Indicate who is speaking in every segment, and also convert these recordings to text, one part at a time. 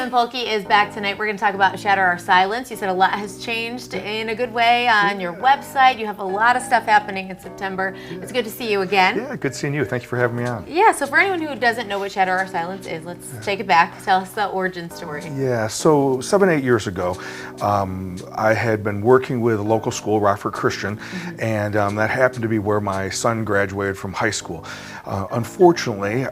Speaker 1: Kim Polke is back tonight. We're going to talk about Shatter Our Silence. You said a lot has changed in a good way on your website. You have a lot of stuff happening in September. It's good to see you again.
Speaker 2: Yeah, good seeing you. Thank you for having me on.
Speaker 1: Yeah, so for anyone who doesn't know what Shatter Our Silence is, let's take it back. Tell us the origin story.
Speaker 2: Yeah, so 7-8 years ago, I had been working with a local school, Rockford Christian, and that happened to be where my son graduated from high school. Unfortunately,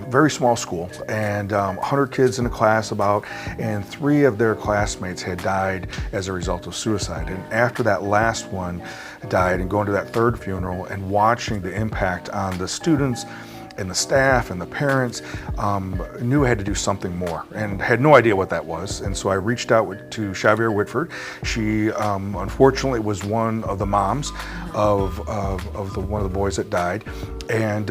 Speaker 2: very small school, and 100 kids in a class about, and 3 of their classmates had died as a result of suicide. And after that last one died, and going to that third funeral and watching the impact on the students and the staff and the parents, knew I had to do something more and had no idea what that was. And so I reached out to Xavier Whitford. She unfortunately was one of the moms of one of the boys that died. And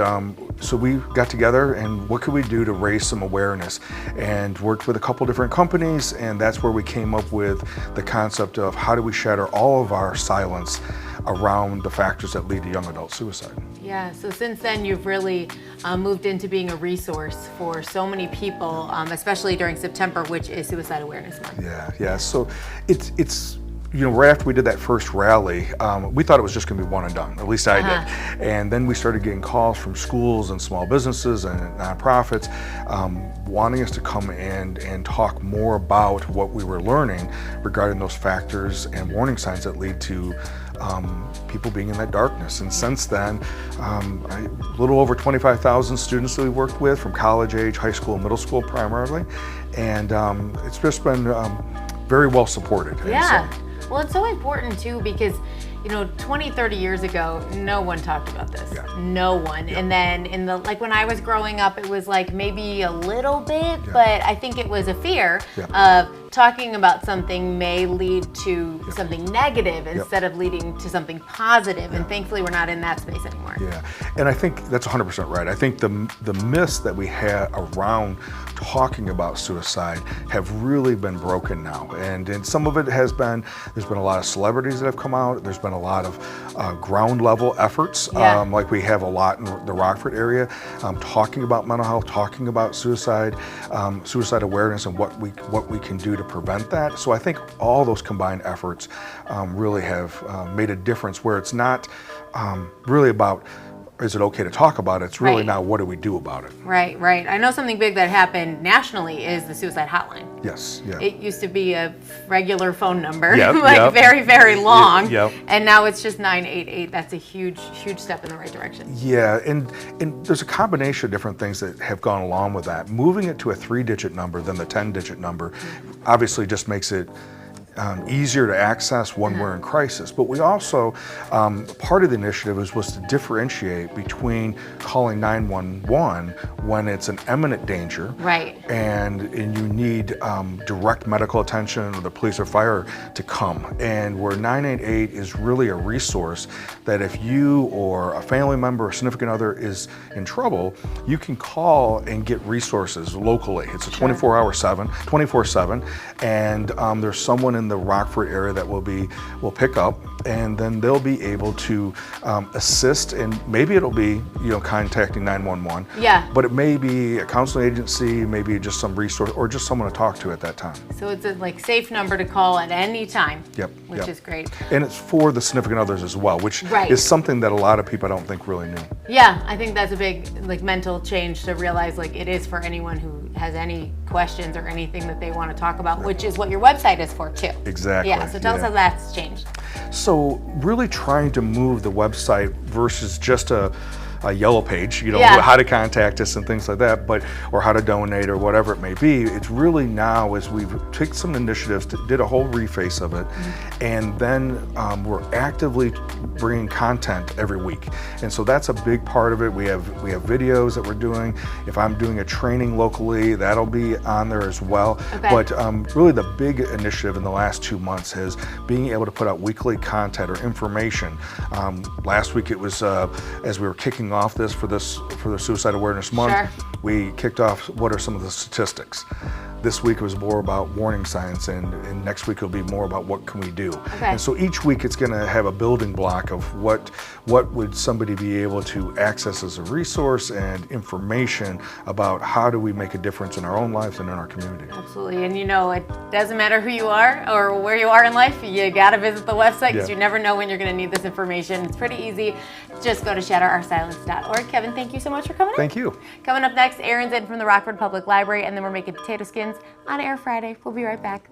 Speaker 2: so we got together and what could we do to raise some awareness, and worked with a couple different companies, and that's where we came up with the concept of how do we shatter all of our silence around the factors that lead to young adult suicide.
Speaker 1: Yeah, so since then you've really moved into being a resource for so many people, especially during September, which is Suicide Awareness Month.
Speaker 2: Yeah. So it's right after we did that first rally, we thought it was just going to be one and done. At least I did. And then we started getting calls from schools and small businesses and nonprofits wanting us to come in and talk more about what we were learning regarding those factors and warning signs that lead to people being in that darkness. And since then, a little over 25,000 students that we worked with from college age, high school, middle school primarily, and it's just been very well supported.
Speaker 1: Yeah. Well, it's so important too because 20, 30 years ago, no one talked about this.
Speaker 2: Yeah.
Speaker 1: No one. Yeah. And then when I was growing up, it was like maybe a little bit, but I think it was a fear of talking about something may lead to something negative instead of leading to something positive. And thankfully, we're not in that space anymore.
Speaker 2: Yeah, and I think that's 100% right. I think the myths that we had around talking about suicide have really been broken now. And some of it there's been a lot of celebrities that have come out. There's been a lot of ground level efforts, like we have a lot in the Rockford area, talking about mental health, talking about suicide, suicide awareness, and what we can do to prevent that. So I think all those combined efforts really have made a difference, where it's not really about is it okay to talk about it? It's really now what do we do about it?
Speaker 1: Right. I know something big that happened nationally is the suicide hotline.
Speaker 2: Yes. Yeah.
Speaker 1: It used to be a regular phone number, very, very long, and now it's just 988. That's a huge step in the right direction.
Speaker 2: Yeah, and there's a combination of different things that have gone along with that. Moving it to a 3-digit number than the 10-digit number obviously just makes it easier to access when we're in crisis. But we also, part of the initiative was to differentiate between calling 911 when it's an imminent danger, and you need direct medical attention or the police or fire to come, and where 988 is really a resource that if you or a family member or significant other is in trouble, you can call and get resources locally. It's a 24/7, and there's someone in the Rockford area that will pick up, and then they'll be able to assist, and maybe it'll be contacting 911.
Speaker 1: Yeah.
Speaker 2: But it may be a counseling agency, maybe just some resource, or just someone to talk to at that time.
Speaker 1: So it's a safe number to call at any time. Which is great.
Speaker 2: And it's for the significant others as well, which is something that a lot of people I don't think really knew.
Speaker 1: Yeah, I think that's a big mental change to realize it is for anyone who has any questions or anything that they want to talk about, which is what your website is for too.
Speaker 2: Exactly.
Speaker 1: Yeah, so tell us how that's changed.
Speaker 2: So really trying to move the website versus just a yellow page, how to contact us and things like that, or how to donate or whatever it may be. It's really now as we've taken some initiatives, did a whole reface of it, and then we're actively bringing content every week. And so that's a big part of it. We have videos that we're doing. If I'm doing a training locally, that'll be on there as well. But really the big initiative in the last 2 months is being able to put out weekly content or information. Last week it was as we were kicking off for the Suicide Awareness Month,
Speaker 1: Sure.
Speaker 2: we kicked off what are some of the statistics. This week was more about warning signs, and next week will be more about what can we do.
Speaker 1: Okay.
Speaker 2: And so each week it's going to have a building block of what would somebody be able to access as a resource and information about how do we make a difference in our own lives and in our community.
Speaker 1: Absolutely. And it doesn't matter who you are or where you are in life, you got to visit the website because you never know when you're going to need this information. It's pretty easy. Just go to shatteroursilence.org. Kevin, thank you so much for coming in.
Speaker 2: Thank you.
Speaker 1: Coming up next, Aaron's in from the Rockford Public Library, and then we're making potato skins on Air Friday. We'll be right back.